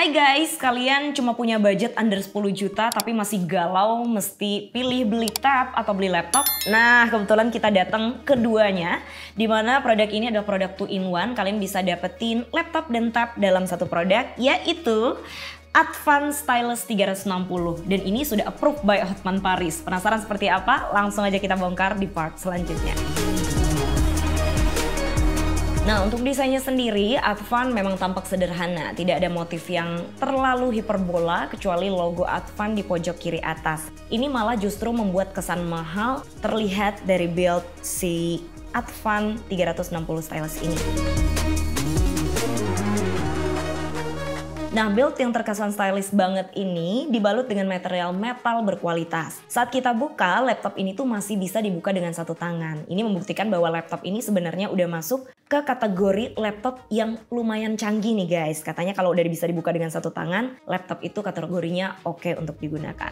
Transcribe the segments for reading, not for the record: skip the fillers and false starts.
Hai guys, kalian cuma punya budget under 10 juta tapi masih galau mesti pilih beli tab atau beli laptop? Nah, kebetulan kita datang keduanya, dimana produk ini adalah produk 2-in-1. Kalian bisa dapetin laptop dan tab dalam satu produk, yaitu Advan Stylus 360. Dan ini sudah approved by Hotman Paris. Penasaran seperti apa? Langsung aja kita bongkar di part selanjutnya. Nah, untuk desainnya sendiri, Advan memang tampak sederhana. Tidak ada motif yang terlalu hiperbola kecuali logo Advan di pojok kiri atas. Ini malah justru membuat kesan mahal terlihat dari build si Advan 360 Stylus ini. Nah, build yang terkesan stylish banget ini dibalut dengan material metal berkualitas. Saat kita buka, laptop ini tuh masih bisa dibuka dengan satu tangan. Ini membuktikan bahwa laptop ini sebenarnya udah masuk ke kategori laptop yang lumayan canggih nih guys. Katanya kalau udah bisa dibuka dengan satu tangan, laptop itu kategorinya oke untuk digunakan.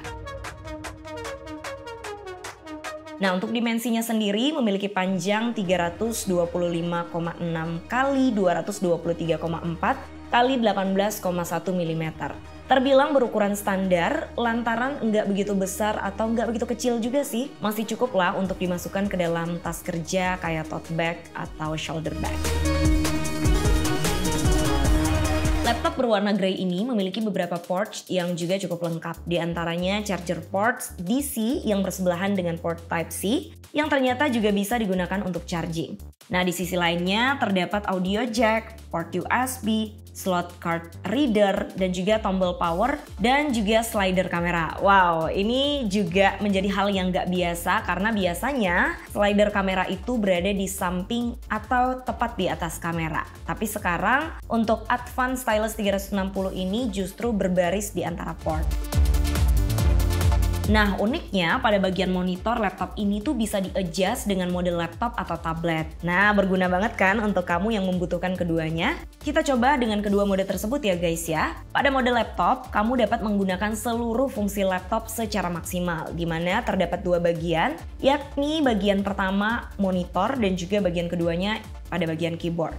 Nah, untuk dimensinya sendiri memiliki panjang 325,6 kali 223,4 kali 18,1 mm. Terbilang berukuran standar lantaran nggak begitu besar atau nggak begitu kecil juga sih. Masih cukup lah untuk dimasukkan ke dalam tas kerja kayak tote bag atau shoulder bag. Laptop berwarna grey ini memiliki beberapa ports yang juga cukup lengkap. Di antaranya charger ports DC yang bersebelahan dengan port Type-C yang ternyata juga bisa digunakan untuk charging. Nah, di sisi lainnya terdapat audio jack, port USB, slot card reader, dan juga tombol power dan juga slider kamera. Wow, ini juga menjadi hal yang nggak biasa karena biasanya slider kamera itu berada di samping atau tepat di atas kamera. Tapi sekarang untuk Advan Stylus 360 ini justru berbaris di antara port. Nah, uniknya pada bagian monitor laptop ini tuh bisa di-adjust dengan mode laptop atau tablet. Nah, berguna banget kan untuk kamu yang membutuhkan keduanya? Kita coba dengan kedua mode tersebut ya guys ya. Pada mode laptop, kamu dapat menggunakan seluruh fungsi laptop secara maksimal, di mana terdapat dua bagian, yakni bagian pertama monitor dan juga bagian keduanya pada bagian keyboard.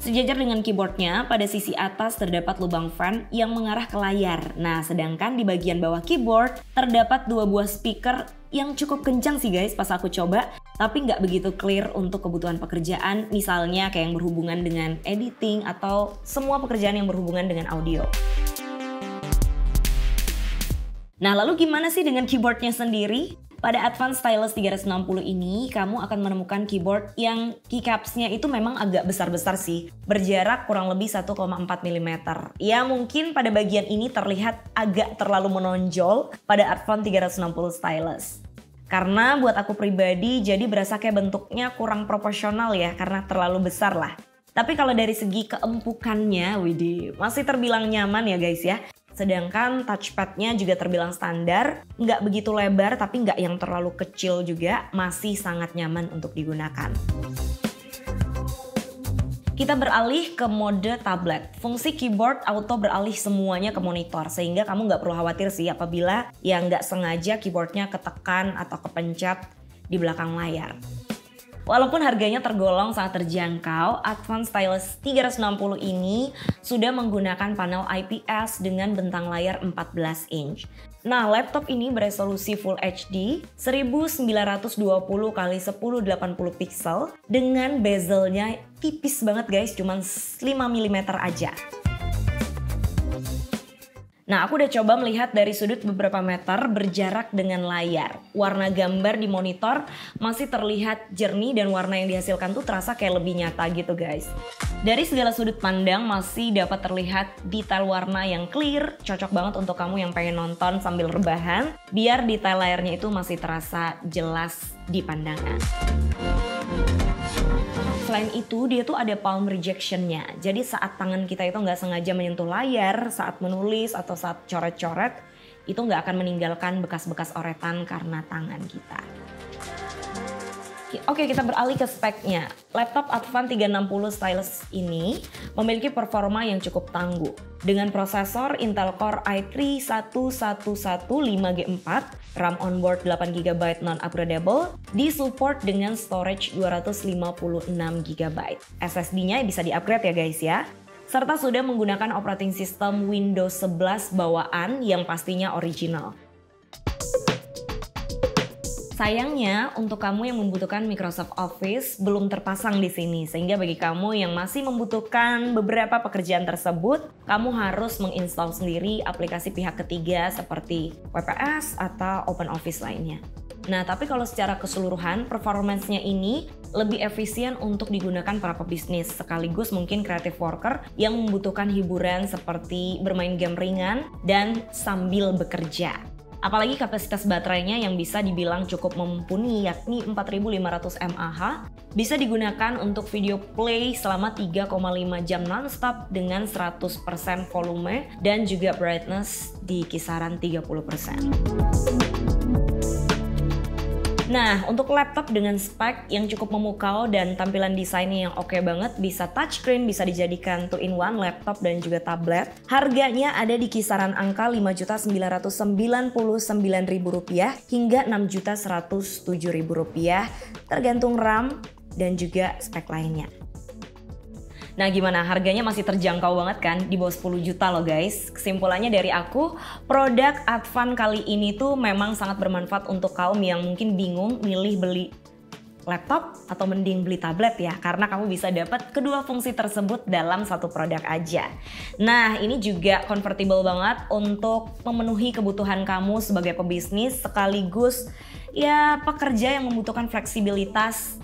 Sejajar dengan keyboardnya, pada sisi atas terdapat lubang fan yang mengarah ke layar. Nah, sedangkan di bagian bawah keyboard terdapat dua buah speaker yang cukup kencang sih guys pas aku coba, tapi nggak begitu clear untuk kebutuhan pekerjaan, misalnya kayak yang berhubungan dengan editing atau semua pekerjaan yang berhubungan dengan audio. Nah, lalu gimana sih dengan keyboardnya sendiri? Pada Advan Stylus 360 ini, kamu akan menemukan keyboard yang keycaps-nya itu memang agak besar-besar sih. Berjarak kurang lebih 1,4 mm. Ya mungkin pada bagian ini terlihat agak terlalu menonjol pada Advan 360 Stylus. Karena buat aku pribadi jadi berasa kayak bentuknya kurang proporsional ya, karena terlalu besar lah. Tapi kalau dari segi keempukannya, widih, masih terbilang nyaman ya guys ya. Sedangkan touchpad-nya juga terbilang standar, nggak begitu lebar tapi nggak yang terlalu kecil juga, masih sangat nyaman untuk digunakan. Kita beralih ke mode tablet. Fungsi keyboard auto beralih semuanya ke monitor, sehingga kamu nggak perlu khawatir sih apabila ya nggak sengaja keyboardnya ketekan atau kepencet di belakang layar. Walaupun harganya tergolong sangat terjangkau, Advan Stylus 360 ini sudah menggunakan panel IPS dengan bentang layar 14 inch. Nah, laptop ini beresolusi Full HD 1920 x 1080 pixel dengan bezelnya tipis banget guys, cuman 5 mm aja. Nah, aku udah coba melihat dari sudut beberapa meter berjarak dengan layar. Warna gambar di monitor masih terlihat jernih dan warna yang dihasilkan tuh terasa kayak lebih nyata gitu guys. Dari segala sudut pandang masih dapat terlihat detail warna yang clear, cocok banget untuk kamu yang pengen nonton sambil rebahan, biar detail layarnya itu masih terasa jelas di pandangan. Selain itu, dia tuh ada palm rejection-nya. Jadi saat tangan kita itu nggak sengaja menyentuh layar, saat menulis atau saat coret-coret, itu nggak akan meninggalkan bekas-bekas oretan karena tangan kita. Oke, kita beralih ke speknya. Laptop Advan 360 Stylus ini memiliki performa yang cukup tangguh. Dengan prosesor Intel Core i3 1115G4, RAM onboard 8GB non-upgradable, disupport dengan storage 256GB. SSD-nya bisa di-upgrade ya guys ya. serta sudah menggunakan operating system Windows 11 bawaan yang pastinya original. Sayangnya, untuk kamu yang membutuhkan Microsoft Office belum terpasang di sini, sehingga bagi kamu yang masih membutuhkan beberapa pekerjaan tersebut, kamu harus menginstal sendiri aplikasi pihak ketiga seperti WPS atau OpenOffice lainnya. Nah, tapi kalau secara keseluruhan, performance-nya ini lebih efisien untuk digunakan para pebisnis, sekaligus mungkin creative worker yang membutuhkan hiburan seperti bermain game ringan dan sambil bekerja. Apalagi kapasitas baterainya yang bisa dibilang cukup mumpuni, yakni 4500 mAh, bisa digunakan untuk video play selama 3,5 jam nonstop dengan 100% volume dan juga brightness di kisaran 30%. Nah, untuk laptop dengan spek yang cukup memukau dan tampilan desainnya yang oke banget, bisa touchscreen, bisa dijadikan 2-in-1 laptop dan juga tablet. Harganya ada di kisaran angka Rp5.999.000 hingga Rp6.107.000, tergantung RAM dan juga spek lainnya. Nah, gimana? Harganya masih terjangkau banget kan? Di bawah 10 juta loh guys. Kesimpulannya dari aku, produk Advan kali ini tuh memang sangat bermanfaat untuk kaum yang mungkin bingung milih beli laptop atau mending beli tablet ya, karena kamu bisa dapat kedua fungsi tersebut dalam satu produk aja. Nah, ini juga convertible banget untuk memenuhi kebutuhan kamu sebagai pebisnis sekaligus ya pekerja yang membutuhkan fleksibilitas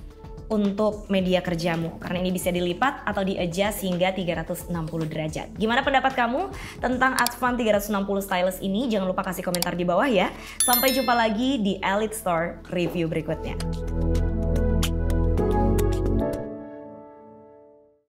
untuk media kerjamu, karena ini bisa dilipat atau di-adjust hingga 360 derajat. Gimana pendapat kamu tentang Advan 360 Stylus ini? Jangan lupa kasih komentar di bawah ya. Sampai jumpa lagi di Elite Store review berikutnya.